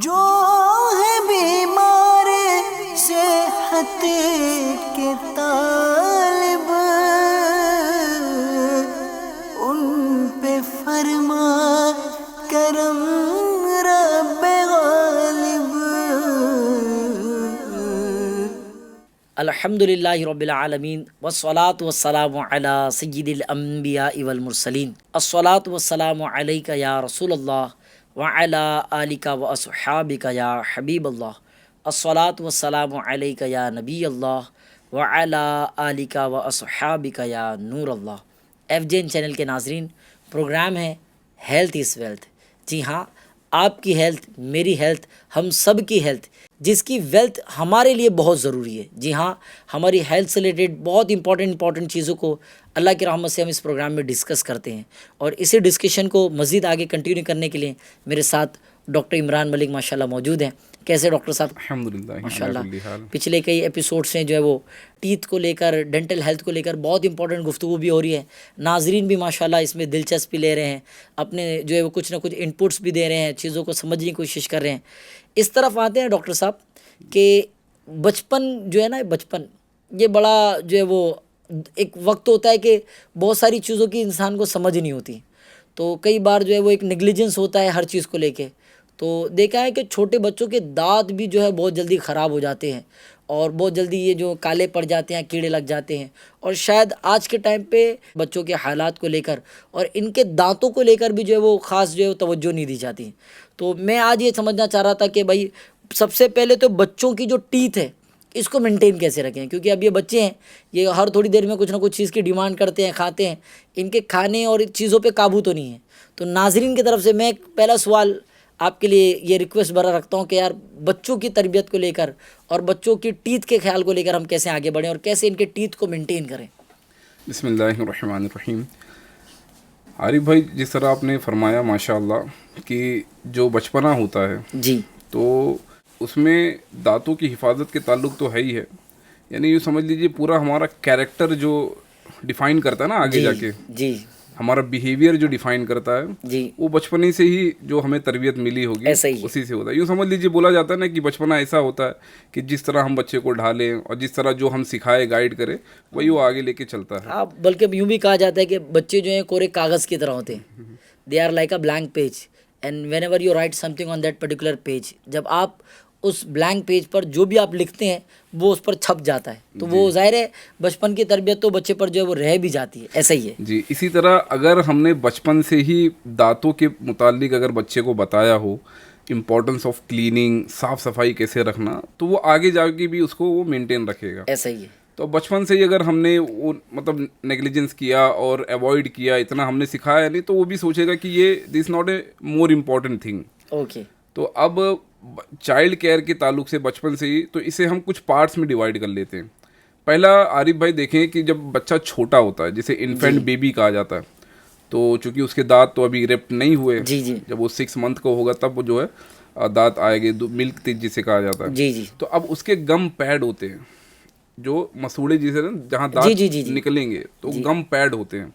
जो है बीमार सेहत के तालिब, उन पे फरमा करम रब्बे गालिब। अल्हम्दुलिल्लाहि रब्बिल आलमीन वस्सलातु वस्सलामु अला सय्यिदिल अंबिया वल मुरसलीन अस्सलातु वस्सलामु अलैका या रसूलल्लाह व अला आलिका व अस्हाबिका या हबीबल्लाह अस्सलातु वस्सलामु अलैका या नबीअल्लाह व अला आलिका व अस्हाबिका या नूरल्लाह। एफजेन चैनल के नाजरीन, प्रोग्राम है हेल्थ इज़ वेल्थ। जी हाँ, आपकी हेल्थ, मेरी हेल्थ, हम सब की हेल्थ, जिसकी वेल्थ हमारे लिए बहुत ज़रूरी है। जी हाँ, हमारी हेल्थ से रिलेटेड बहुत इंपॉर्टेंट चीज़ों को अल्लाह की रहमत से हम इस प्रोग्राम में डिस्कस करते हैं। और इसी डिस्कशन को मज़ीद आगे कंटिन्यू करने के लिए मेरे साथ डॉक्टर इमरान मलिक माशाल्लाह मौजूद हैं। कैसे डॉक्टर साहब? अल्हम्दुलिल्लाह माशाल्लाह। पिछले कई एपिसोड्स हैं जो है वो टीथ को लेकर, डेंटल हेल्थ को लेकर बहुत इंपॉर्टेंट गुफ्तगू भी हो रही है। नाजरीन भी माशाल्लाह इसमें दिलचस्पी ले रहे हैं, अपने जो है वो कुछ ना कुछ इनपुट्स भी दे रहे हैं, चीज़ों को समझने की कोशिश कर रहे हैं। इस तरफ आते हैं डॉक्टर साहब कि बचपन जो है ना, बचपन ये बड़ा जो है वो एक वक्त होता है कि बहुत सारी चीज़ों की इंसान को समझ नहीं होती, तो कई बार जो है वो एक नेग्लिजेंस होता है हर चीज़ को लेके। तो देखा है कि छोटे बच्चों के दांत भी जो है बहुत जल्दी ख़राब हो जाते हैं और बहुत जल्दी ये जो काले पड़ जाते हैं, कीड़े लग जाते हैं। और शायद आज के टाइम पे बच्चों के हालात को लेकर और इनके दांतों को लेकर भी जो है वो ख़ास जो है वो तवज्जो नहीं दी जाती। तो मैं आज ये समझना चाह रहा था कि भाई सबसे पहले तो बच्चों की जो टीथ है इसको मेंटेन कैसे रखें, क्योंकि अब ये बच्चे हैं, ये हर थोड़ी देर में कुछ ना कुछ चीज़ की डिमांड करते हैं, खाते हैं, इनके खाने और चीज़ों पे काबू तो नहीं है। तो नाजरीन की तरफ से मैं पहला सवाल आपके लिए ये रिक्वेस्ट भरा रखता हूँ कि यार बच्चों की तरबियत को लेकर और बच्चों की टीथ के ख्याल को लेकर हम कैसे आगे बढ़ें और कैसे इनके टीथ को मेंटेन करें। बिस्मिल्लाहिर्रहमानिर्रहीम। आरिफ भाई, जिस तरह आपने फरमाया माशाअल्लाह कि जो बचपना होता है जी, तो उसमें दांतों की हिफाजत के ताल्लुक तो है ही है। यानी यूँ समझ लीजिए पूरा हमारा कैरेक्टर जो डिफ़ाइन करता है ना आगे जाके, जी हमारा बिहेवियर जो डिफाइन करता है जी, वो बचपने से ही जो हमें तरबियत मिली होगी ऐसा ही है। उसी से होता है। यूँ समझ लीजिए, बोला जाता है ना कि बचपना ऐसा होता है कि जिस तरह हम बच्चे को ढालें और जिस तरह जो हम सिखाए गाइड करें वही वो आगे लेके चलता है। आप बल्कि यूँ भी कहा जाता है कि बच्चे जो हैं कोरे कागज़ की तरह होते हैं। They are like a blank page and whenever you write something on that particular page, जब आप उस ब्लैंक पेज पर जो भी आप लिखते हैं वो उस पर छप जाता है। तो वो जाहिर है बचपन की तरबियत तो बच्चे पर जो है वो रह भी जाती है। ऐसा ही है जी। इसी तरह अगर हमने बचपन से ही दांतों के मुतालिक अगर बच्चे को बताया हो इम्पोर्टेंस ऑफ क्लीनिंग, साफ़ सफाई कैसे रखना, तो वो आगे जाके भी उसको वो मेंटेन रखेगा। ऐसा ही है। तो बचपन से ही अगर हमने वो मतलब नेग्लिजेंस किया और अवॉइड किया, इतना हमने सिखाया नहीं, तो वो भी सोचेगा कि ये this not a more important thing. Okay. तो अब चाइल्ड केयर के ताल्लुक से बचपन से ही तो इसे हम कुछ पार्ट्स में डिवाइड कर लेते हैं। पहला आरिफ भाई देखें कि जब बच्चा छोटा होता है, जिसे इन्फेंट बेबी कहा जाता है, तो चूंकि उसके दांत तो अभी इरेप्ट नहीं हुए, जी जी, जब वो 6 मंथ का होगा तब वो जो है दांत आएंगे, मिल्क टीथ जिसे कहा जाता है। जी जी, तो अब उसके गम पैड होते हैं, जो मसूड़े जिसे ना जहाँ दांत जी जी जी जी, निकलेंगे तो गम पैड होते हैं।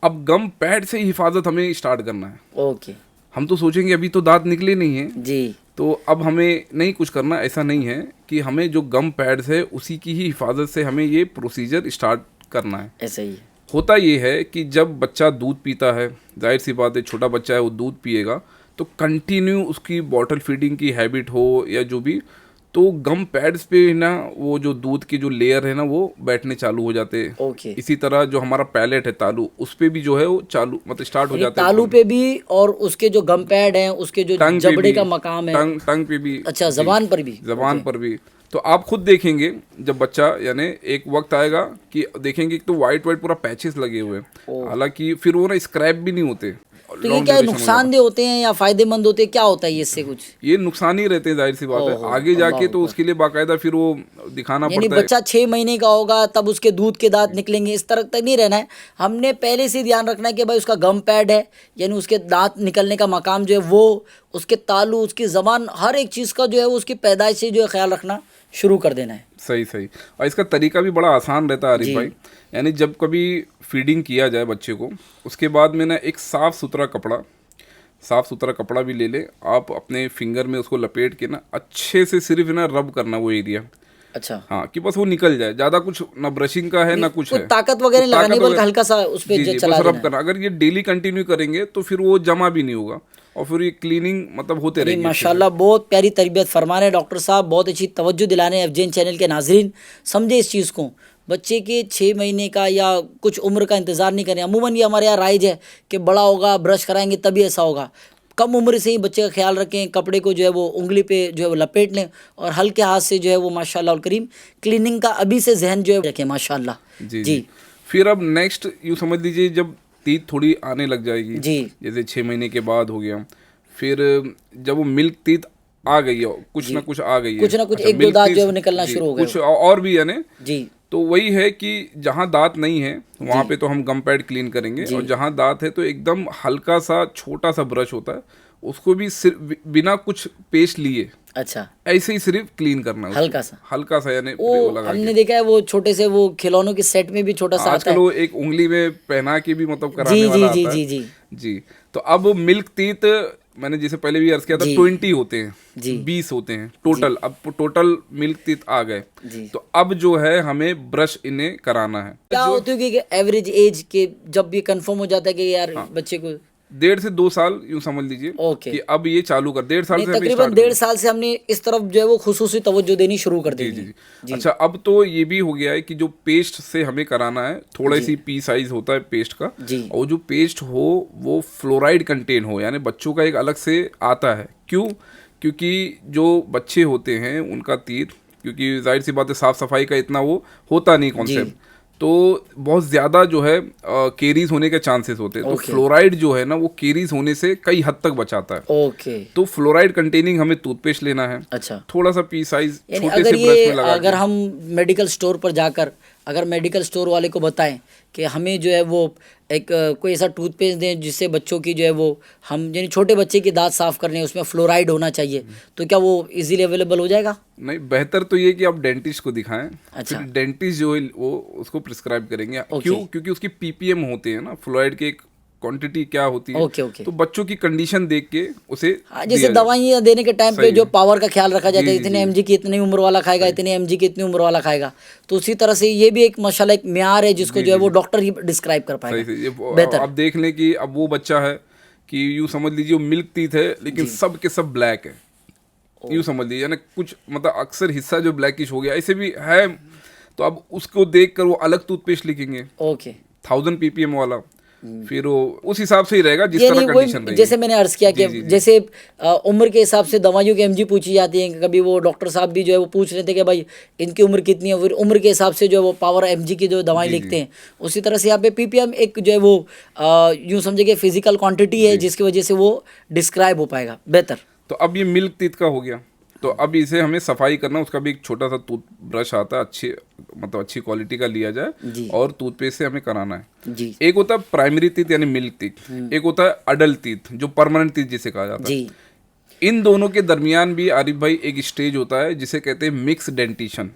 अब गम पैड से हिफाजत हमें स्टार्ट करना है। ओके। हम तो सोचेंगे अभी तो दांत निकले नहीं हैं जी, तो अब हमें नहीं कुछ करना, ऐसा नहीं है कि हमें जो गम पैड्स है उसी की ही हिफाजत से हमें ये प्रोसीजर स्टार्ट करना है। ऐसा ही है। होता ये है कि जब बच्चा दूध पीता है, जाहिर सी बात है छोटा बच्चा है वो दूध पिएगा, तो कंटिन्यू उसकी बॉटल फीडिंग की हैबिट हो या जो भी, तो गम पैड्स पे ना वो जो दूध के जो लेयर है ना वो बैठने चालू हो जाते हैं। ओके। इसी तरह जो हमारा पैलेट है तालू, उस पे भी जो है वो चालू मतलब स्टार्ट हो जाता है। तालू पे भी और उसके जो गम पैड हैं, उसके जो जबड़े का मकाम है, टंग पे भी, अच्छा जबान पर भी, जबान पर भी। तो आप खुद देखेंगे जब बच्चा, यानी एक वक्त आएगा कि देखेंगे तो वाइट वाइट पूरा पैचेस लगे हुए, हालांकि फिर वो ना स्क्रैप भी नहीं होते। तो ये क्या नुकसानदेह होते हैं या फायदेमंद होते हैं, क्या होता है ये इससे कुछ? ये नुकसान ही रहते हैं, जाहिर सी बात है। आगे जाके तो उसके लिए बाकायदा फिर वो दिखाना पड़ता है। बच्चा 6 महीने का होगा तब उसके दूध के दांत निकलेंगे, इस तरह तक नहीं रहना है। हमने पहले से ध्यान रखना है कि भाई उसका गम पैड है, यानी उसके दांत निकलने का मकाम जो है वो, उसके तालू, उसकी जबान, हर एक चीज़ का जो है उसकी पैदाइश से जो है ख्याल रखना शुरू कर देना है। सही सही। और इसका तरीका भी बड़ा आसान रहता है आरिफ भाई। यानी जब कभी फीडिंग किया जाए बच्चे को, उसके बाद में ना एक साफ़ सुथरा कपड़ा साफ सुथरा कपड़ा भी ले लें, आप अपने फिंगर में उसको लपेट के ना अच्छे से सिर्फ ना रब करना वो एरिया। अच्छा, हाँ, कि बस वो निकल जाए, ज्यादा कुछ ना ब्रशिंग का है ना कुछ कोई है, ताकत वगैरह तो लगानी, ताकत बल्कि वगैरह- हल्का सा उस पे जी, जी, चला बस रब देना। करना। अगर ये डेली कंटिन्यू करेंगे तो फिर वो जमा भी नहीं होगा और फिर ये क्लीनिंग मतलब होते नहीं, रहेंगे। माशाल्लाह बहुत प्यारी तरबियत फरमा रहे हैं डॉक्टर साहब, बहुत अच्छी तवज्जो दिला रहे हैं। एफजेन चैनल के नाजरीन समझे इस चीज़ को, बच्चे के 6 महीने का या कुछ उम्र का इंतज़ार नहीं करें। अमूमन ये हमारे यहाँ राइज है कि बड़ा होगा ब्रश कराएंगे तभी ऐसा होगा। कम उम्र से ही बच्चे का ख्याल रखें, कपड़े को जो है वो उंगली पे जो है वो लपेट लें और हल्के हाथ से जो है वो माशाल्लाह अल करीम क्लीनिंग का अभी से जहन जो है रखें माशाल्लाह। जी जी। फिर अब नेक्स्ट यूँ समझ लीजिए, जब टीथ थोड़ी आने लग जाएगी, जी। जैसे 6 महीने के बाद हो गया, फिर जब वो मिल्क टीथ आ गई है, कुछ ना कुछ आ गई है, कुछ ना कुछ अच्छा, एक दो मिल्क दांत टीथ- जो है वो निकलना जी, शुरू हो गए कुछ और भी यानी, जी तो वही है कि जहाँ दांत नहीं है वहाँ पे तो हम गम पैड क्लीन करेंगे, और जहाँ दांत है तो एकदम हल्का सा छोटा सा ब्रश होता है, उसको भी सिर्फ बिना कुछ पेस्ट लिए अच्छा ऐसे ही सिर्फ क्लीन करना है उसको। हल्का सा। हल्का सा यानी वो वो लगा हमने देखा है वो छोटे से वो खिलौनों के सेट में भी छोटा सा आता आजकल है। वो एक उंगली में पहना के भी मतलब कराने जी वाला जी आता जी है। जी जी। तो अब मिल्क टीथ मैंने जैसे पहले भी अर्ज किया था, जी। 20 होते हैं, जी। 20 होते हैं टोटल। अब टोटल मिल्क टीथ आ गए, जी। तो अब जो है हमें ब्रश इन्हें कराना है। क्या होती है कि एवरेज एज के जब ये कंफर्म हो जाता है कि यार बच्चे को 1.5 से 2 साल यूं समझ लीजिए ओके। कि अब ये चालू कर 1.5 साल नहीं, से हमें तकरीबन start 1.5 साल से हमने इस तरफ जो है वो खुसूसी तवज्जो देनी शुरू कर दी जी जी। अच्छा, अब तो ये भी हो गया है कि जो पेस्ट से हमें कराना है, थोड़ा सी पी साइज होता है पेस्ट का, जी। और जो पेस्ट हो वो फ्लोराइड कंटेन हो, यानी बच्चों का एक अलग से आता है। क्यों? क्योंकि जो बच्चे होते हैं उनका टीथ, क्योंकि जाहिर सी बात है साफ सफाई का इतना वो होता नहीं कॉन्सेप्ट, तो बहुत ज़्यादा जो है केरीज होने के चांसेस होते हैं। तो फ्लोराइड जो है ना वो केरीज होने से कई हद तक बचाता है। ओके। तो फ्लोराइड कंटेनिंग हमें टूथपेस्ट लेना है, अच्छा, थोड़ा सा पी साइज यानी छोटे अगर से ब्रश में लगा अगर हम मेडिकल स्टोर पर जाकर अगर मेडिकल स्टोर वाले को बताएं कि हमें जो है वो एक कोई ऐसा टूथपेस्ट दें जिससे बच्चों की जो है वो हम यानी छोटे बच्चे की दांत साफ करने उसमें फ्लोराइड होना चाहिए, तो क्या वो इजीली अवेलेबल हो जाएगा? नहीं, बेहतर तो ये कि आप डेंटिस्ट को दिखाएं। अच्छा। फिर डेंटिस्ट जो है वो उसको प्रिस्क्राइब करेंगे। क्यों? क्योंकि उसकी पीपीएम होते हैं ना, फ्लोराइड की एक क्वांटिटी क्या होती है। Okay okay. तो बच्चों की कंडीशन देख के उसे हाँ, जैसे दवाइयाँ देने के टाइम पे जो पावर का ख्याल रखा जाता है, जी, इतने एमजी की इतनी उम्र वाला खाएगा, इतने एमजी की इतनी उम्र वाला खाएगा, तो उसी तरह से ये भी एक माशाल्लाह एक म्यार है जिसको जो है वो डॉक्टर ही डिस्क्राइब कर सही से पाएगा। ये बेहतर। आप देख लें कि अब वो बच्चा है कि यूं समझ लीजिए वो मिल्क टीथ है, लेकिन सब के सब ब्लैक है, यूं समझ लीजिए, यानी कुछ मतलब अक्सर हिस्सा जो ब्लैकिश हो गया ऐसे भी है। तो अब उसको देख कर वो अलग टूथपेस्ट लिखेंगे, ओके। 1000 ppm वाला, फिर वो उस हिसाब से ही रहेगा जिस यानी तरह कंडीशन वही रहेगी। जैसे मैंने अर्ज किया कि जैसे उम्र के हिसाब से दवाइयों की एमजी पूछी जाती है, कभी वो डॉक्टर साहब भी जो है वो पूछ रहे थे कि भाई इनकी उम्र कितनी है, फिर उम्र के हिसाब से जो है वो पावर एमजी की जो दवाएं लिखते हैं, उसी तरह से यहाँ पे पीपीएम एक जो है वो यूँ समझे कि फिजिकल क्वांटिटी है जिसकी वजह से वो डिस्क्राइब हो पाएगा बेहतर। तो अब ये मिल्क टीथ का हो गया, तो अब इसे हमें सफाई करना, उसका भी एक छोटा सा टूथ ब्रश आता है, अच्छी मतलब अच्छी क्वालिटी का लिया जाए, और टूथपेस्ट से हमें कराना है। जी एक होता है प्राइमरी टीथ यानी मिल्क टीथ, एक होता है अडल्ट टीथ जो परमानेंट टीथ जिसे कहा जाता है। जी। इन दोनों के दरमियान भी आरिफ भाई एक स्टेज होता है जिसे कहते हैं मिक्स डेंटिशन।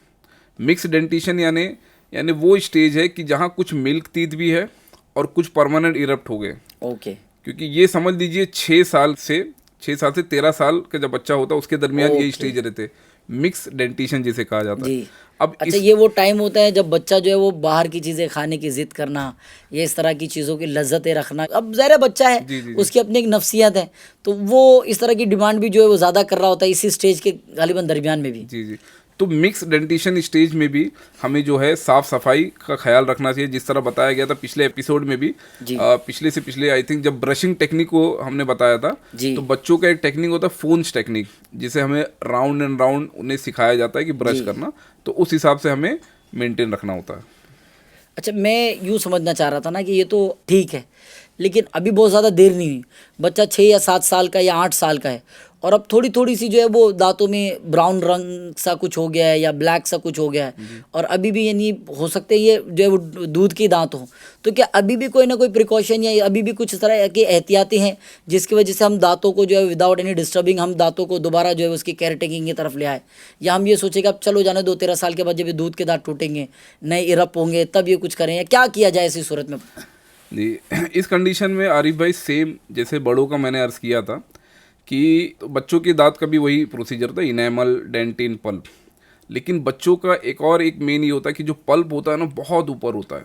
मिक्स डेंटिशन यानी वो स्टेज है कि जहाँ कुछ मिल्क टीथ भी है और कुछ परमानेंट इरप्ट हो गए। ओके। क्योंकि ये समझ लीजिए 6 साल से 13 साल का जब बच्चा होता है उसके दरमियान ये स्टेज रहते हैं, मिक्स डेंटिशन जिसे कहा जाता है। जी। अब अच्छा, ये वो टाइम होता है जब बच्चा जो है वो बाहर की चीज़ें खाने की जिद करना, ये इस तरह की चीज़ों की लज्जतें रखना, अब ज़ाहिर है बच्चा है उसकी अपनी एक नफ्सियत है, तो वो इस तरह की डिमांड भी जो है वो ज़्यादा कर रहा होता है इसी स्टेज के गालिबन दरमियान में भी। जी जी। तो मिक्स डेंटिशन स्टेज में भी हमें जो है साफ सफाई का ख्याल रखना चाहिए, जिस तरह बताया गया था पिछले एपिसोड में भी। पिछले से पिछले आई थिंक जब ब्रशिंग टेक्निक को हमने बताया था, तो बच्चों का एक टेक्निक होता है फोन्स टेक्निक, जिसे हमें राउंड एंड राउंड उन्हें सिखाया जाता है कि ब्रश करना, तो उस हिसाब से हमें मेंटेन रखना होता है। अच्छा, मैं यूँ समझना चाह रहा था ना कि ये तो ठीक है, लेकिन अभी बहुत ज़्यादा देर नहीं हुई, बच्चा 6 या 7 साल का या 8 साल का है, और अब थोड़ी थोड़ी सी जो है वो दांतों में ब्राउन रंग सा कुछ हो गया है या ब्लैक सा कुछ हो गया है, और अभी भी यानी हो सकते हैं ये जो है वो दूध के दांत हो, तो क्या अभी भी कोई ना कोई प्रिकॉशन या अभी भी कुछ तरह की एहतियातें हैं जिसकी वजह से हम दांतों को जो है विदाउट एनी डिस्टर्बिंग हम दांतों को दोबारा जो है उसकी केयर टेकिंग की तरफ ले आए, या हम ये सोचें कि अब चलो जाने 2-13 साल के बाद जब ये दूध के दांत टूटेंगे, नए इरप होंगे, तब ये कुछ करें, या क्या किया जाए ऐसी सूरत में? जी इस कंडीशन में आरिफ भाई सेम जैसे बड़ों का मैंने अर्ज़ किया था कि तो बच्चों के दांत का भी वही प्रोसीजर था, इनेमल, डेंटिन, पल्प। लेकिन बच्चों का एक मेन ये होता है कि जो पल्प होता है ना बहुत ऊपर होता है,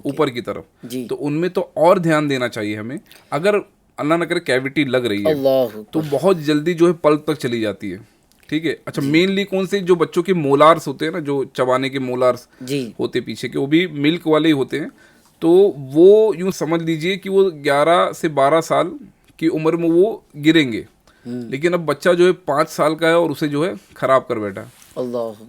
ऊपर की तरफ। जी। तो उनमें तो और ध्यान देना चाहिए हमें। अगर अल्लाह न करे कैविटी लग रही है अल्लाह तो बहुत जल्दी जो है पल्प तक चली जाती है। ठीक है। अच्छा, मेनली कौन से जो बच्चों के मोलार्स होते हैं ना, जो चबाने के मोलार्स जी होते पीछे के, वो भी मिल्क वाले ही होते हैं। तो वो यूं समझ लीजिए कि वो 11 से 12 साल की उम्र में वो गिरेंगे। लेकिन अब बच्चा जो है 5 साल का है और उसे जो है खराब कर बैठा है। अल्लाह।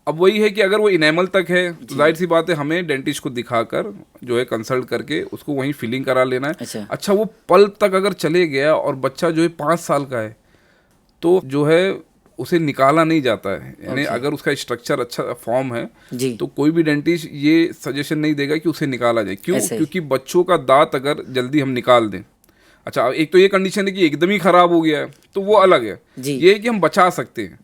अब वही है कि अगर वो इनेमल तक है तो जाहिर सी बात है हमें डेंटिस्ट को दिखाकर जो है कंसल्ट करके उसको वहीं फिलिंग करा लेना है। अच्छा, वो पल्प तक अगर चले गया और बच्चा जो है 5 साल का है तो जो है उसे निकाला नहीं जाता है। यानी अगर उसका स्ट्रक्चर अच्छा फॉर्म है जी। तो कोई भी डेंटिस्ट ये सजेशन नहीं देगा कि उसे निकाला जाए। क्यों? क्योंकि बच्चों का दांत अगर जल्दी हम निकाल दें, अच्छा एक तो ये कंडीशन है कि एकदम ही खराब हो गया है तो वो अलग है। ये है कि हम बचा सकते हैं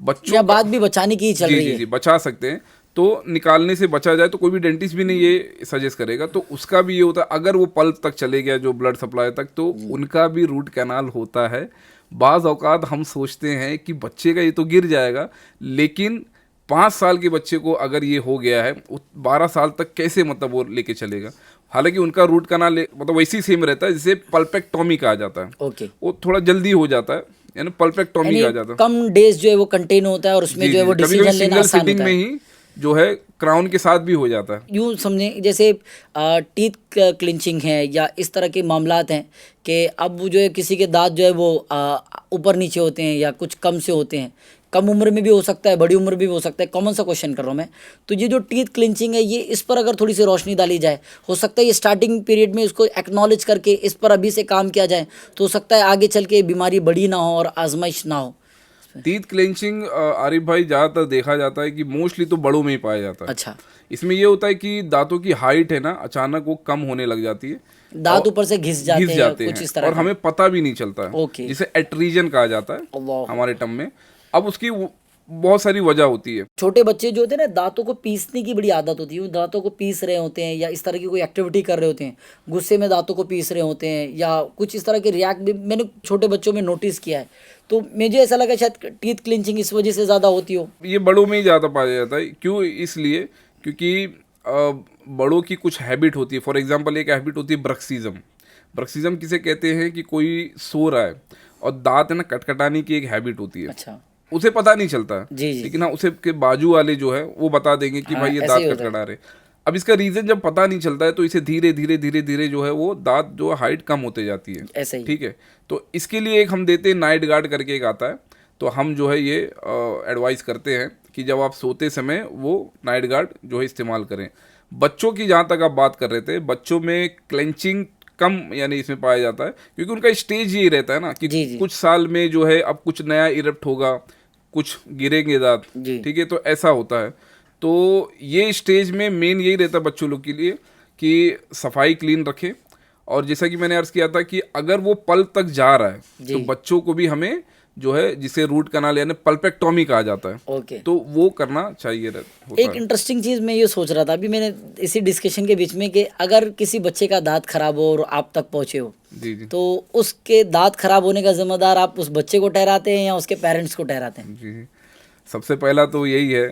बच्चों या बात भी बचाने की ही चल रही है। जी बचा सकते हैं। तो निकालने से बचा जाए तो कोई भी डेंटिस्ट भी नहीं ये सजेस्ट करेगा। तो उसका भी ये होता है अगर वो पल्प तक चले गया जो ब्लड सप्लाई तक, तो उनका भी रूट कैनाल होता है। बाज़ औकात हम सोचते हैं कि बच्चे का ये तो गिर जाएगा, लेकिन 5 साल के बच्चे को अगर ये हो गया है 12 साल तक कैसे मतलब वो लेके चलेगा। हालांकि उनका रूट कैनाल मतलब वैसे ही सेम रहता है जिसे पल्पेक्टोमी कहा जाता है। ओके। वो थोड़ा जल्दी हो जाता है, यानी पल्पेक्टोमी कहा जाता है। कम डेज जो है वो कंटेन होता है और उसमें जो है वो डिसीजन लेना आसान होता है। में ही जो है क्राउन के साथ भी हो जाता है। यूँ समझें जैसे टीथ क्लिंचिंग है या इस तरह के मामलात हैं कि अब वो जो है किसी के दांत जो है वो ऊपर नीचे होते हैं या कुछ कम से होते हैं, कम उम्र में भी हो सकता है, बड़ी उम्र में भी हो सकता है। कॉमन सा क्वेश्चन कर रहा हूँ मैं। तो ये जो टीथ क्लिंचिंग है ये इस पर अगर थोड़ी सी रोशनी डाली जाए, हो सकता है ये स्टार्टिंग पीरियड में इसको एक्नॉलेज करके इस पर अभी से काम किया जाए तो हो सकता है आगे चल के बीमारी बड़ी ना हो और आजमाइश ना हो। टीथ क्लेंचिंग आरिफ भाई ज़्यादातर देखा जाता है कि मोस्टली तो बड़ों में ही पाया जाता है। अच्छा। इसमें ये होता है कि दांतों की हाइट है ना अचानक वो कम होने लग जाती है, दांत ऊपर से घिस जाते हैं कुछ इस तरह और हमें पता भी नहीं चलता है। ओके। जिसे एट्रीजन कहा जाता है हमारे टर्म में। अब उसकी बहुत सारी वजह होती है। छोटे बच्चे जो होते हैं ना दांतों को पीसने की बड़ी आदत होती है, वो दांतों को पीस रहे होते हैं या इस तरह की कोई एक्टिविटी कर रहे होते हैं, गुस्से में दांतों को पीस रहे होते हैं या कुछ इस तरह के रिएक्ट भी मैंने छोटे बच्चों में नोटिस किया है। तो मुझे ऐसा लगा शायद टीथ क्लिंचिंग इस वजह से ज़्यादा होती हो। ये बड़ों में ही ज़्यादा पाया जाता है। क्यों? इसलिए क्योंकि बड़ों की कुछ हैबिट होती है। फॉर एग्जाम्पल एक हैबिट होती है ब्रक्सिज्म। ब्रक्सिज्म किसे कहते हैं कि कोई सो रहा है और दांत है ना कटकटाने की एक हैबिट होती है। अच्छा। उसे पता नहीं चलता है। जी। लेकिन हाँ उसे के बाजू वाले जो है वो बता देंगे कि भाई ये दांत कटकटा रहे। अब इसका रीजन जब पता नहीं चलता है तो इसे धीरे धीरे धीरे धीरे जो है वो दांत जो हाइट कम होते जाती है। ऐसे ही। ठीक है। तो इसके लिए एक हम देते हैं नाइट गार्ड करके एक आता है। तो हम जो है ये एडवाइस करते हैं कि जब आप सोते समय वो नाइट गार्ड जो है इस्तेमाल करें। बच्चों की जहाँ तक आप बात कर रहे थे, बच्चों में क्लेंचिंग कम यानी इसमें पाया जाता है क्योंकि उनका स्टेज यही रहता है ना कि कुछ साल में जो है अब कुछ नया इरप्ट होगा, कुछ गिरेंगे दांत। ठीक है। तो ऐसा होता है। तो ये स्टेज में मेन यही रहता है बच्चों लोग के लिए कि सफाई क्लीन रखें। और जैसा कि मैंने अर्ज़ किया था कि अगर वो पल्प तक जा रहा है तो बच्चों को भी हमें जो है जिसे रूट कैनाल यानी पल्पेक्टोमी कहा जाता है। ओके। तो वो करना चाहिए। एक इंटरेस्टिंग चीज़ मैं ये सोच रहा था अभी मैंने इसी डिस्कशन के बीच में कि अगर किसी बच्चे का दांत खराब हो और आप तक पहुँचे हो जी तो उसके दांत खराब होने का जिम्मेदार आप उस बच्चे को ठहराते हैं या उसके पेरेंट्स को ठहराते हैं? जी, सबसे पहला तो यही है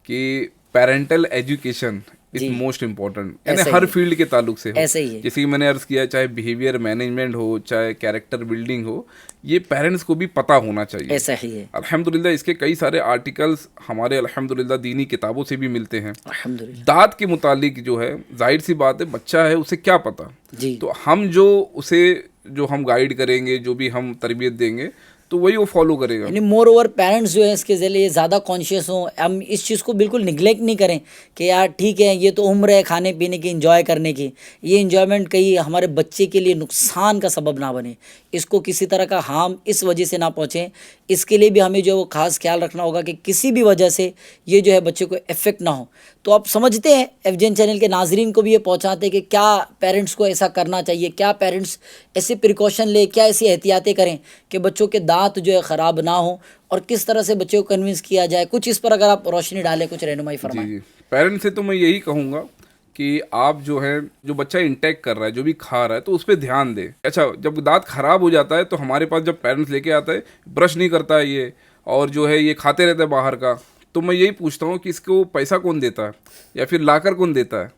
कि parental education is most important. यानी हर फील्ड के ताल्लुक से हो। ऐसे ही है। जैसे कि मैंने अर्ज़ किया, चाहे बिहेवियर मैनेजमेंट हो, चाहे कैरेक्टर बिल्डिंग हो, ये पेरेंट्स को भी पता होना चाहिए। ऐसा ही है। अल्हम्दुलिल्लाह इसके कई सारे आर्टिकल्स हमारे अल्हम्दुलिल्लाह दीनी किताबों से भी मिलते हैं। अल्हम्दुलिल्लाह। दांत के मुतालिक जो है जाहिर सी बात है बच्चा है उसे क्या पता। जी। तो हम जो उसे जो हम गाइड करेंगे, जो भी हम तरबियत देंगे तो वही वो फॉलो करेगा। यानी मोर ओवर पेरेंट्स जो है इसके ज़रिए ज़्यादा कॉन्शियस हों, हम इस चीज़ को बिल्कुल निगलेक्ट नहीं करें कि यार ठीक है ये तो उम्र है खाने पीने की, इंजॉय करने की, ये इंजॉयमेंट कहीं हमारे बच्चे के लिए नुकसान का सबब ना बने, इसको किसी तरह का हार्म इस वजह से ना पहुँचे। इसके लिए भी हमें जो है वो खास ख्याल रखना होगा कि किसी भी वजह से ये जो है बच्चे को इफेक्ट ना हो। तो आप समझते हैं FJN चैनल के नाजरीन को भी ये पहुँचाते हैं कि क्या पेरेंट्स को ऐसा करना चाहिए, क्या पेरेंट्स ऐसे प्रिकॉशन ले, क्या ऐसी एहतियातें करें कि बच्चों के दांत जो है ख़राब ना हो और किस तरह से बच्चों को कन्विंस किया जाए। कुछ इस पर अगर आप रोशनी डालें, कुछ रहनुमाई फरमाएं। जी पेरेंट्स से तो मैं यही कहूँगा कि आप जो है, जो बच्चा इंटेक कर रहा है, जो भी खा रहा है, तो उस पर ध्यान दे। अच्छा, जब दांत खराब हो जाता है तो हमारे पास जब पेरेंट्स लेके आता है, ब्रश नहीं करता है ये, और जो है ये खाते रहते हैं बाहर का, तो मैं यही पूछता हूँ कि इसको पैसा कौन देता है या फिर लाकर कौन देता है?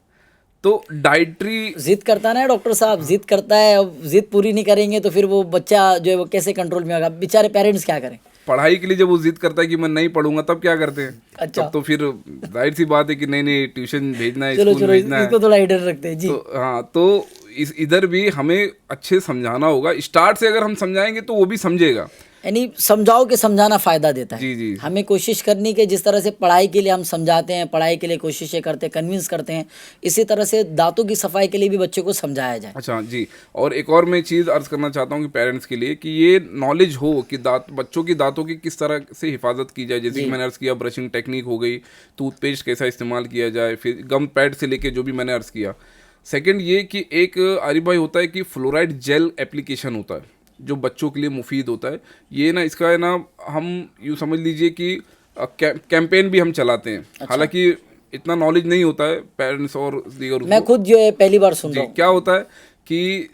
तो डाइटरी जिद करता है ना डॉक्टर साहब, जिद करता है। अब जिद पूरी नहीं करेंगे तो फिर वो बच्चा जो है वो कैसे कंट्रोल में होगा? बेचारे पेरेंट्स क्या करें? पढ़ाई के लिए जब वो जिद करता है कि मैं नहीं पढ़ूंगा, तब क्या करते हैं? अच्छा। तब तो फिर जाहिर सी बात है कि नहीं नहीं, ट्यूशन भेजना है, चलो स्कूल चलो, भेजना है। इसको थोड़ा हिडन रखते हैं जी। तो हाँ, तो इधर भी हमें अच्छे समझाना होगा। स्टार्ट से अगर हम समझाएंगे तो वो भी समझेगा। यानी समझाओ कि समझाना फायदा देता है। जी जी। हमें कोशिश करनी कि जिस तरह से पढ़ाई के लिए हम समझाते हैं, पढ़ाई के लिए कोशिशें करते हैं, कन्विंस करते हैं, इसी तरह से दांतों की सफाई के लिए भी बच्चों को समझाया जाए। अच्छा जी, और एक और मैं चीज़ अर्ज करना चाहता हूँ कि पेरेंट्स के लिए कि ये नॉलेज हो कि बच्चों की दांतों की किस तरह से हिफाजत की जाए। जैसे कि मैंने अर्ज किया, ब्रशिंग टेक्निक हो गई, टूथपेस्ट कैसा इस्तेमाल किया जाए, फिर गम पैड से लेके जो भी मैंने अर्ज किया। सेकंड ये कि एक आरिफ भाई होता है कि फ्लोराइड जेल एप्लीकेशन होता है जो बच्चों के लिए मुफीद होता है। ये ना, इसका है ना, हम यूँ समझ लीजिए कि कैंपेन भी हम चलाते हैं। हालांकि इतना नॉलेज नहीं होता है पेरेंट्स और दीगर मैं खुद जो है पहली बार सुन रहा हूँ। क्या होता है कि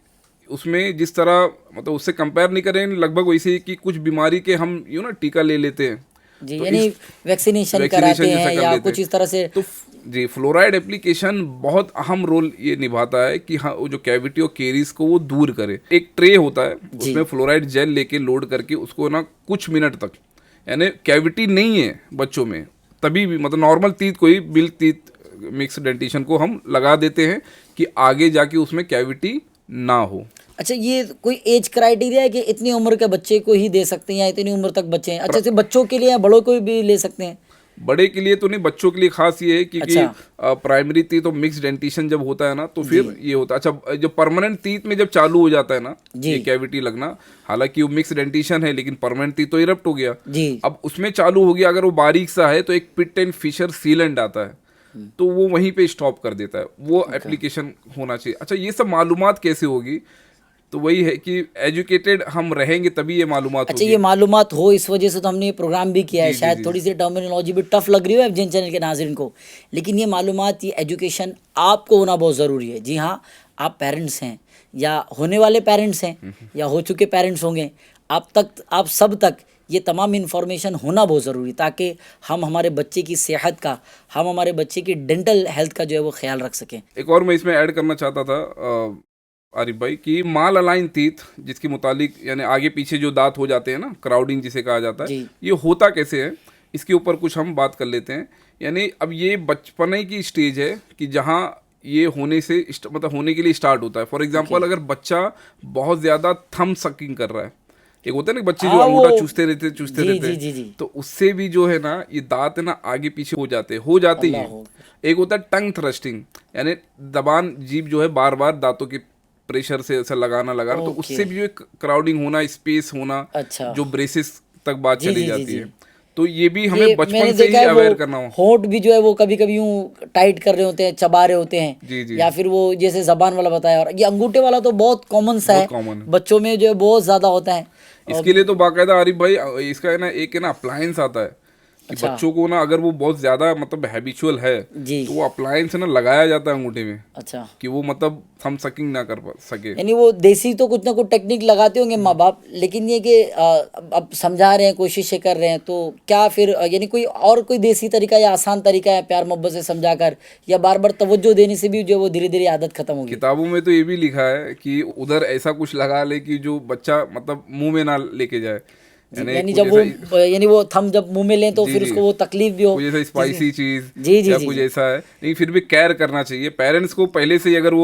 उसमें जिस तरह, मतलब उससे कंपेयर नहीं करें, लगभग वैसे ही कि कुछ बीमारी के हम यूँ ना टीका ले लेते हैं जी, तो यानी वैक्सीनेशन कराते हैं या कुछ इस तरह से। तो जी, फ्लोराइड एप्लीकेशन बहुत अहम रोल ये निभाता है कि हाँ, वो जो कैविटी और केरीज को वो दूर करे। एक ट्रे होता है, उसमें फ्लोराइड जेल लेके लोड करके उसको ना कुछ मिनट तक, यानी कैविटी नहीं है बच्चों में, तभी भी मतलब नॉर्मल टीथ को ही, बिल्क टीथ मिक्स डेंटिशन को हम लगा देते हैं कि आगे जाके उसमें कैविटी ना हो। अच्छा, ये कोई एज क्राइटेरिया है कि इतनी उम्र के बच्चे को ही दे सकते हैं या इतनी उम्र तक बच्चे हैं? अच्छा, सिर्फ बच्चों के लिए या बड़ों को भी ले सकते हैं? बड़े के लिए तो नहीं, बच्चों के लिए खास ये है क्योंकि अच्छा। प्राइमरी टीथ और मिक्स डेंटिशन जब होता है ना तो फिर ये होता है। अच्छा, जो परमानेंट टीथ में जब चालू हो जाता है ना ये कैविटी लगना, हालांकि वो मिक्स डेंटिशन है लेकिन परमानेंट टीथ तो इरप्ट हो गया जी। अब उसमें चालू हो गया, अगर वो बारीक सा है तो एक पिट एंड फिशर सीलेंट आता है तो वो वहीं पे स्टॉप कर देता है। वो एप्लीकेशन होना चाहिए। अच्छा, ये सब मालूमात कैसे होगी? तो वही है कि एजुकेटेड हम रहेंगे तभी ये मालूमात अच्छा, ये मालूमात हो, इस वजह से तो हमने ये प्रोग्राम भी किया है। शायद थोड़ी सी टर्मिनोलॉजी भी टफ लग रही हो एफजेन चैनल के नाज़रीन को, लेकिन ये मालूमात, ये एजुकेशन आपको होना बहुत ज़रूरी है। जी हाँ, आप पेरेंट्स हैं या होने वाले पेरेंट्स हैं या हो चुके पेरेंट्स होंगे, आप सब तक ये तमाम इन्फॉर्मेशन होना बहुत ज़रूरी, ताकि हम हमारे बच्चे की सेहत का, हम हमारे बच्चे की डेंटल हेल्थ का जो है वो ख्याल रख सकें। एक और मैं इसमें ऐड करना चाहता था आरिफ भाई कि माल अलाइन टीथ, जिसके मुतालिक यानी आगे पीछे जो दांत हो जाते हैं ना, क्राउडिंग जिसे कहा जाता है, ये होता कैसे है, इसके ऊपर कुछ हम बात कर लेते हैं। यानी अब ये बचपने की स्टेज है कि जहाँ ये होने से मतलब होने के लिए स्टार्ट होता है। फॉर एग्जांपल, अगर बच्चा बहुत ज़्यादा थंब सकिंग कर रहा है, एक होता है ना बच्चे जो अंगूठा चूसते रहते, तो उससे भी जो है ना ये दांत ना आगे पीछे हो जाते ही हैं। एक होता है टंग थ्रस्टिंग, यानी जबान, जीभ जो है बार बार दांतों के प्रेशर से ऐसा लगाना तो उससे भी जो क्राउडिंग होना, स्पेस होना, जो ब्रेसेस तक बात चली जाती है। तो ये भी हमें बचपन से ही अवेयर करना हो। होंठ भी जो है वो कभी कभी यूं टाइट कर रहे होते हैं, चबा रहे होते हैं जी। या फिर वो जैसे जबान वाला बताया, और ये अंगूठे वाला तो बहुत कॉमन सा है, बच्चों में जो है बहुत ज्यादा होता है। इसके लिए तो बाकायदा आरिफ भाई इसका है ना, एक है ना अप्लायंस आता है कि बच्चों को ना अगर वो बहुत ज्यादा मतलब हैबिचुअल है तो वो अप्लायंस है ना लगाया जाता है अंगूठे में। अच्छा, कि वो मतलब थंब सकिंग ना कर सके। यानी वो देसी तो कुछ ना कुछ टेक्निक लगाते होंगे माँ बाप, लेकिन ये कि अब समझा रहे हैं, कोशिशें कर रहे हैं, तो क्या फिर यानी कोई देसी तरीका या आसान तरीका है प्यार मोहब्बत से समझा कर, या बार बार तवज्जो देने से भी जो वो धीरे धीरे आदत खत्म होगी? किताबों में तो ये भी लिखा है कि उधर ऐसा कुछ लगा ले कि जो बच्चा मतलब मुंह में ना लेके जाए, यानी जब वो थम जब मुंह में लें तो फिर उसको वो तकलीफ भी हो, कुछ ऐसा स्पाइसी चीज जी या कुछ ऐसा है। नहीं, फिर भी केयर करना चाहिए पेरेंट्स को पहले से ही। अगर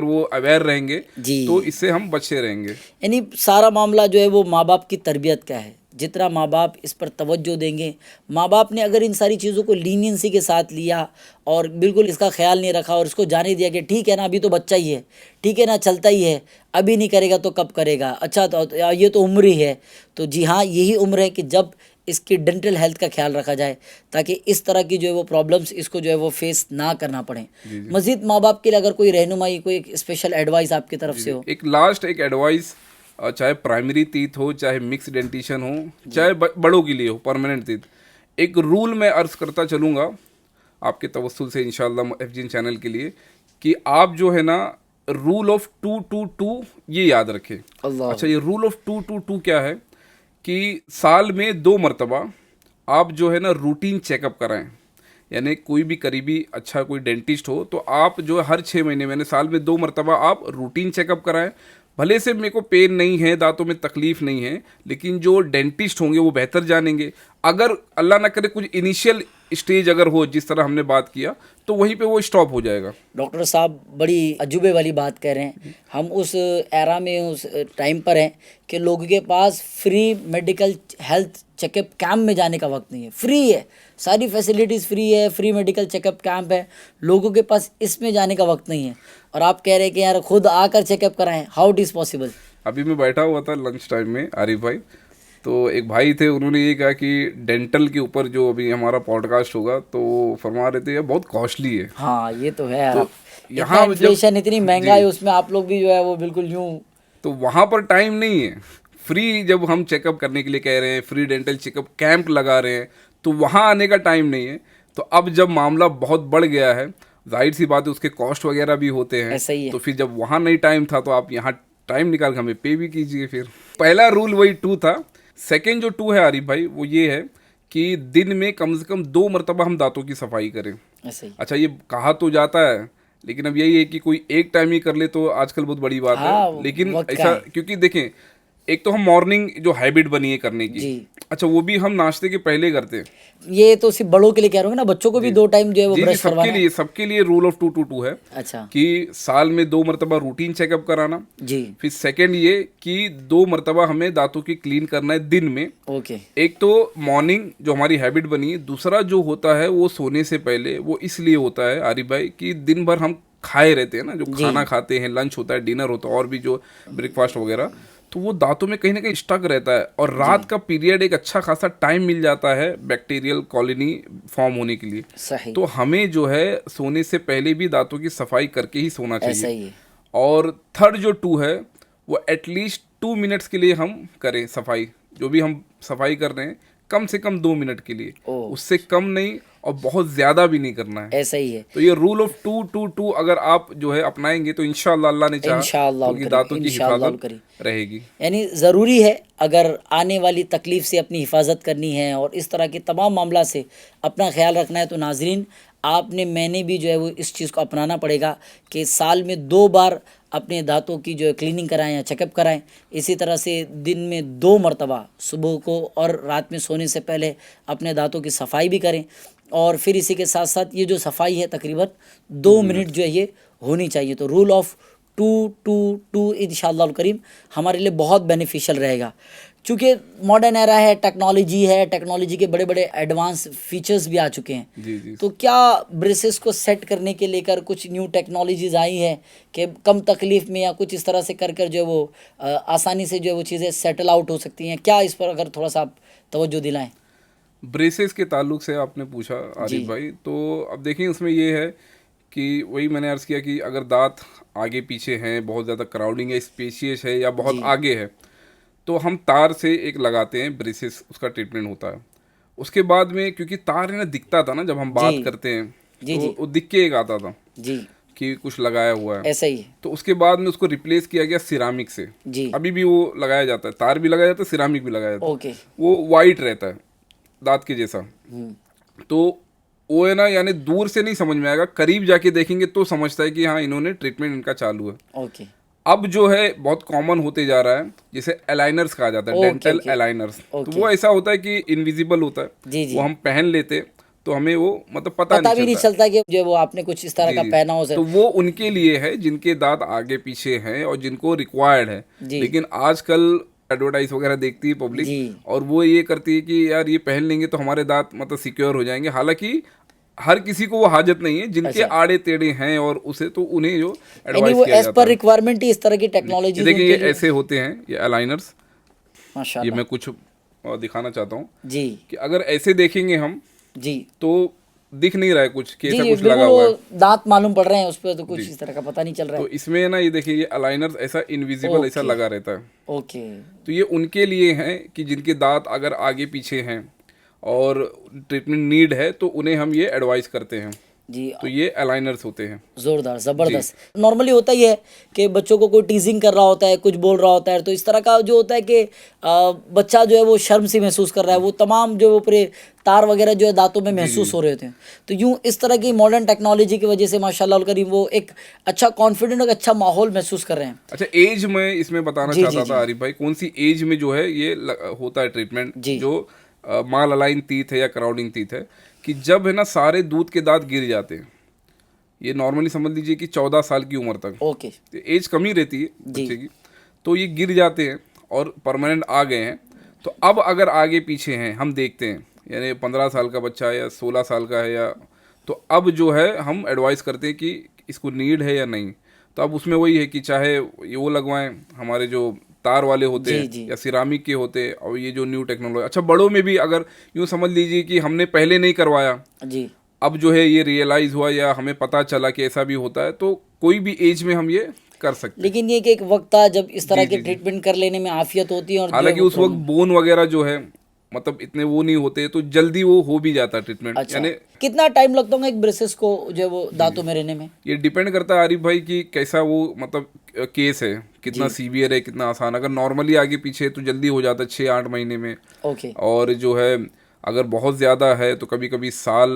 वो अवेयर रहेंगे तो इससे हम बचे रहेंगे। यानी सारा मामला जो है वो माँ बाप की तरबियत का है। जितना माँ बाप इस पर तवज्जो देंगे, माँ बाप ने अगर इन सारी चीज़ों को लीनियंसी के साथ लिया और बिल्कुल इसका ख्याल नहीं रखा और इसको जाने दिया कि ठीक है ना, अभी तो बच्चा ही है, ठीक है ना, चलता ही है, अभी नहीं करेगा तो कब करेगा, अच्छा तो ये तो उम्र ही है। तो जी हाँ, यही उम्र है कि जब इसकी डेंटल हेल्थ का ख्याल रखा जाए, ताकि इस तरह की जो है वो प्रॉब्लम्स इसको जो है वो फेस ना करना पड़े। मज़ीद माँ बाप के लिए अगर कोई रहनुमाई, कोई स्पेशल एडवाइस आपकी तरफ से हो? एक लास्ट एक एडवाइस, चाहे प्राइमरी टीथ हो, चाहे मिक्स डेंटिशन हो, चाहे बड़ों के लिए हो परमानेंट टीथ, एक रूल मैं अर्ज करता चलूँगा आपके तवस्सुल से इंशाल्लाह एफजीन चैनल के लिए, कि आप जो है ना रूल ऑफ 222 ये याद रखें। अल्लाह। अच्छा, ये रूल ऑफ 222 क्या है कि साल में 2 मरतबा आप जो है ना रूटीन चेकअप कराएं। यानी कोई भी करीबी अच्छा कोई डेंटिस्ट हो तो आप जो है हर 6 महीने मैंने साल में 2 मरतबा आप रूटीन चेकअप कराएं। भले से मेरे को पेन नहीं है, दांतों में तकलीफ नहीं है, लेकिन जो डेंटिस्ट होंगे वो बेहतर जानेंगे। अगर अल्लाह ना करे कुछ इनिशियल स्टेज अगर हो, जिस तरह हमने बात किया, तो वहीं पे वो स्टॉप हो जाएगा। डॉक्टर साहब बड़ी अजूबे वाली बात कह रहे हैं। हम उस एरा में, उस टाइम पर हैं कि लोगों के पास free medical health checkup camp में जाने का वक्त नहीं है। फ्री है, सारी फैसिलिटीज़ फ्री है, फ्री मेडिकल चेकअप कैंप है, लोगों के पास इसमें जाने का वक्त नहीं है। और आप कह रहे हैं कि यार खुद आकर चेकअप कराएं, हाउ इट इज़ पॉसिबल? अभी मैं बैठा हुआ था लंच टाइम में आरिफ भाई, तो एक भाई थे, उन्होंने ये कहा कि डेंटल के ऊपर जो अभी हमारा पॉडकास्ट होगा तो वो फरमा रहे थे ये बहुत कॉस्टली है। हाँ ये तो है यार। तो यहाँ जब इन्फ्लेशन इतनी महंगा है, उसमें आप लोग भी जो है वो बिल्कुल यूं। तो वहाँ पर टाइम नहीं है। फ्री जब हम चेकअप करने के लिए कह रहे हैं, फ्री डेंटल चेकअप कैंप लगा रहे हैं, तो वहाँ आने का टाइम नहीं है। तो अब जब मामला बहुत बढ़ गया है, जाहिर सी बात है उसके कॉस्ट वगैरह भी होते हैं। ऐसा ही है। तो फिर जब वहाँ नहीं टाइम था तो आप यहाँ टाइम निकाल के हमें पे भी कीजिए। फिर पहला रूल वही 2 था। सेकेंड जो 2 है आरिफ भाई, वो ये है कि दिन में कम से कम 2 मरतबा हम दांतों की सफाई करें। ऐसा ही। अच्छा, ये कहा तो जाता है, लेकिन अब यही है कि कोई एक टाइम ही कर ले तो आजकल बहुत बड़ी बात हाँ, है। लेकिन वक्त का ऐसा, है। क्योंकि देखें, एक तो हम मॉर्निंग जो हैबिट बनी है करने की, जी। अच्छा वो भी हम नाश्ते के पहले करते हैं। ये तो सिर्फ बड़ों के लिए कह रहा हूँ ना, बच्चों को भी 2 टाइम जो है वो जी, ब्रश करवाना है। सबके लिए रूल ऑफ 222 है अच्छा कि साल में 2 मरतबा रूटीन चेकअप कराना। जी। फिर सेकेंड ये कि 2 मरतबा हमें दांतों की क्लीन करना है दिन में। ओके। एक तो मॉर्निंग जो हमारी हैबिट बनी है, दूसरा जो होता है वो सोने से पहले, वो इसलिए होता है आरिफ भाई कि दिन भर हम खाए रहते हैं ना, जो खाना खाते हैं, लंच होता है, डिनर होता है और भी जो ब्रेकफास्ट वगैरह, तो वो दांतों में कहीं ना कहीं स्टक रहता है। और रात का पीरियड एक अच्छा खासा टाइम मिल जाता है बैक्टीरियल कॉलोनी फॉर्म होने के लिए। सही। तो हमें जो है सोने से पहले भी दांतों की सफाई करके ही सोना ऐसा ही चाहिए। है। और थर्ड जो 2 है वो एटलीस्ट 2 मिनट्स के लिए हम करें सफाई। जो भी हम सफाई कर रहे हैं कम से कम 2 मिनट के लिए, उससे कम नहीं और बहुत ज्यादा भी नहीं करना है। ऐसा ही है। तो ये रूल ऑफ 222 अगर आप जो है अपनाएंगे तो इंशाअल्लाह अल्लाह ने चाहा तो कि दांतों की हिफाजत रहेगी। यानी ज़रूरी है अगर आने वाली तकलीफ से अपनी हिफाजत करनी है और इस तरह के तमाम मामला से अपना ख्याल रखना है, तो नाजरीन आपने, मैंने भी जो है वो इस चीज़ को अपनाना पड़ेगा कि साल में 2 बार अपने दांतों की जो है क्लीनिंग कराएं या चेकअप कराएं। इसी तरह से दिन में 2 मरतबा सुबह को और रात में सोने से पहले अपने दांतों की सफाई भी करें। और फिर इसी के साथ साथ ये जो सफाई है तकरीबन 2 मिनट जो है ये होनी चाहिए। तो रूल ऑफ 222 इंशाअल्लाह करीम हमारे लिए बहुत बेनिफिशियल रहेगा। चूँकि मॉडर्न एरा है, टेक्नोलॉजी है, टेक्नोलॉजी के बड़े बड़े एडवांस फीचर्स भी आ चुके हैं। जी। तो क्या ब्रेसेस को सेट करने के लेकर कुछ न्यू टेक्नोलॉजीज आई हैं कि कम तकलीफ में या कुछ इस तरह से कर जो है वो आसानी से जो है वो चीज़ें सेटल आउट हो सकती हैं? क्या इस पर अगर थोड़ा सा आप तवज्जो दिलाएं। ब्रेसेस के ताल्लुक से आपने पूछा आरिफ भाई, तो अब देखिए उसमें ये है कि वही मैंने अर्ज़ किया कि अगर दांत आगे पीछे हैं, बहुत ज़्यादा क्राउडिंग है, स्पेशियस है या बहुत आगे है, तो हम तार से एक लगाते हैं ब्रेसेस, उसका ट्रीटमेंट होता है। उसके बाद में क्योंकि तार है ना दिखता था ना जब हम बात करते हैं, तो वो दिख के एक आता था जी कि कुछ लगाया हुआ है। ऐसा ही है। तो उसके बाद में उसको रिप्लेस किया गया सिरामिक से। जी। अभी भी वो लगाया जाता है, तार भी लगाया जाता है, सिरामिक भी लगाया जाता है। ओके। वो वाइट रहता है दांत के जैसा। तो वो है ना, यानी दूर से नहीं समझ में आएगा, करीब जाके देखेंगे तो समझता है कि हाँ इन्होंने ट्रीटमेंट इनका चालू है। ओके। अब जो है बहुत कॉमन होते जा रहा है, जैसे अलाइनर्स कहा जाता है, डेंटल अलाइनर्स। तो वो ऐसा होता है कि इनविजिबल होता है। जी। वो हम पहन लेते तो हमें वो मतलब पता भी नहीं चलता कि जो वो आपने कुछ इस तरह का पहना हो। तो वो उनके लिए है जिनके दांत आगे पीछे हैं और जिनको रिक्वायर्ड है। लेकिन आजकल एडवर्टाइज वगैरह देखती है पब्लिक और वो ये करती है कि यार ये पहन लेंगे तो हमारे दांत मतलब सिक्योर हो जाएंगे। हालांकि हर किसी को वो हाजत नहीं है, जिनके आड़े टेढ़े हैं और उसे तो उन्हें जो एडवाइस किया जाता है, पर रिक्वायरमेंट ही इस तरह की टेक्नोलॉजी। देखिए ये ऐसे होते हैं ये अलाइनर्स, माशाल्लाह। ये मैं कुछ दिखाना चाहता हूँ जी कि अगर ऐसे देखेंगे हम जी तो दिख नहीं रहा है कुछ कि ऐसा कुछ लगा हुआ है, दांत मालूम पड़ रहे हैं उस पर, तो कुछ इस तरह का पता नहीं चल रहा है। तो इसमें ना ये देखिए ये अलाइनर्स ऐसा इनविजिबल ऐसा लगा रहता है। ओके। तो ये उनके लिए हैं कि जिनके दांत अगर आगे पीछे हैं और ट्रीटमेंट नीड है तो उन्हें हम ये एडवाइस करते हैं। जी तो ये अलाइनर्स होते हैं। जोरदार, जबरदस्त। नॉर्मली होता ही है कि बच्चों को कोई टीजिंग कर रहा होता है, कुछ बोल रहा होता है, तो इस तरह का जो होता है कि बच्चा जो है वो शर्म सी महसूस कर रहा है, वो तमाम जो वो पूरे तार वगैरह जो है दांतों में महसूस हो रहे होते हैं। तो यूं इस तरह की मॉडर्न टेक्नोलॉजी की वजह से माशाल्लाह अल करीम वो एक अच्छा कॉन्फिडेंट और अच्छा माहौल महसूस कर रहे हैं। अच्छा, एज में इसमें बताना चाहता था आरिफ भाई, कौन सी एज में जो है ये होता है ट्रीटमेंट, जो माल अलाइन टीथ है या क्राउडिंग टीथ है, कि जब है ना सारे दूध के दांत गिर जाते हैं, ये नॉर्मली समझ लीजिए कि 14 साल की उम्र तक, ओके, एज कम ही रहती है बच्चे की, तो ये गिर जाते हैं और परमानेंट आ गए हैं। तो अब अगर आगे पीछे हैं हम देखते हैं, यानी 15 साल का बच्चा है या 16 साल का है, या तो अब जो है हम एडवाइस करते हैं कि इसको नीड है या नहीं। तो अब उसमें वही है कि चाहे ये वो लगवाएं हमारे जो तार वाले होते हैं या सिरामिक के होते हैं, और ये जो न्यू टेक्नोलॉजी, अच्छा बड़ों में भी अगर यूँ समझ लीजिए कि हमने पहले नहीं करवाया जी, अब जो है ये रियलाइज़ हुआ या हमें पता चला कि ऐसा भी होता है, तो कोई भी एज में हम ये कर सकते हैं। लेकिन ये कि एक वक्त था जब इस तरह के ट्रीटमेंट कर लेने में आफियत होती है, और हालांकि उस वक्त बोन वगैरह जो है मतलब इतने वो नहीं होते, तो जल्दी वो हो भी जाता ट्रीटमेंट। अच्छा, यानी कितना टाइम लगता होगा एक ब्रेसेस को जो है वो दांतों में रहने में? ये डिपेंड करता है आरिफ भाई कि कैसा वो मतलब केस है, कितना सीवियर है, कितना आसान। अगर नॉर्मली आगे पीछे तो जल्दी हो जाता है 6-8 महीने में। ओके, और जो है अगर बहुत ज़्यादा है तो कभी कभी साल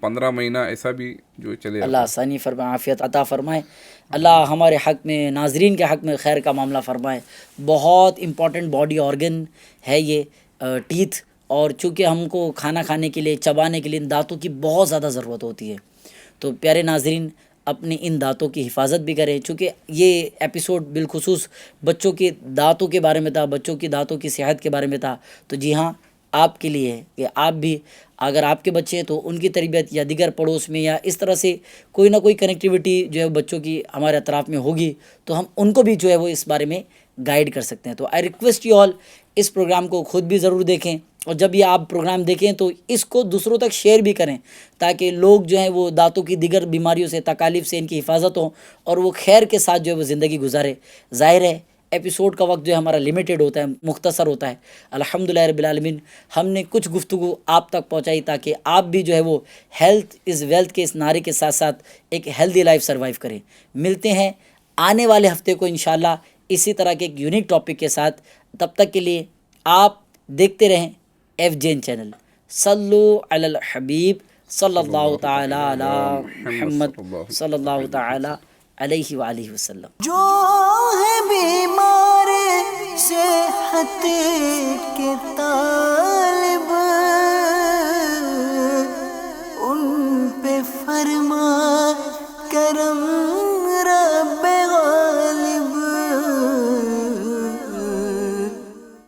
15 महीना ऐसा भी जो चले। अल्लाह आसानी फरमाए, आफियत अता फरमाए, अल्लाह हमारे हक़ में, नाजरीन के हक़ में खैर का मामला फरमाए। बहुत इम्पॉर्टेंट बॉडी ऑर्गन है ये टीथ, और चूँकि हमको खाना खाने के लिए, चबाने के लिए इन दांतों की बहुत ज़्यादा ज़रूरत होती है। तो प्यारे नाजरीन, अपने इन दांतों की हिफाजत भी करें। चूँकि ये एपिसोड बिलखुसूस बच्चों के दांतों के बारे में था, बच्चों की दांतों की सेहत के बारे में था, तो जी हाँ, आपके लिए है कि आप भी, अगर आपके बच्चे हैं तो उनकी तरबियत या दिगर पड़ोस में या इस तरह से कोई ना कोई कनेक्टिविटी जो है बच्चों की हमारे अतराफ़ में होगी, तो हम उनको भी जो है वो इस बारे में गाइड कर सकते हैं। तो आई रिक्वेस्ट यू ऑल, इस प्रोग्राम को खुद भी ज़रूर देखें, और जब ये आप प्रोग्राम देखें तो इसको दूसरों तक शेयर भी करें, ताकि लोग जो हैं वो दांतों की दिगर बीमारियों से, तकालीफ से इनकी हिफाजत हो और वो खैर के साथ जो है वो ज़िंदगी गुजारे। ज़ाहिर है एपिसोड का वक्त जो है हमारा लिमिटेड होता है, मुख्तसर होता है। अल्हम्दुलिल्लाह रब्बिल आलमीन, हमने कुछ गुफ्तगू आप तक पहुंचाई ताकि आप भी जो है वो हेल्थ इज़ वेल्थ के इस नारे के साथ साथ एक हेल्दी लाइफ सर्वाइव करें। मिलते हैं आने वाले हफ्ते को इंशाल्लाह इसी तरह के एक यूनिक टॉपिक के साथ। तब तक के लिए आप देखते रहें FJN चैनल। सल्लु अलल हबीब सल्लल्लाहु ताला अला मुहम्मद सल्लल्लाहु ताला अलैहि वालिहि वसल्लम। जो है बीमार सेहत के ताज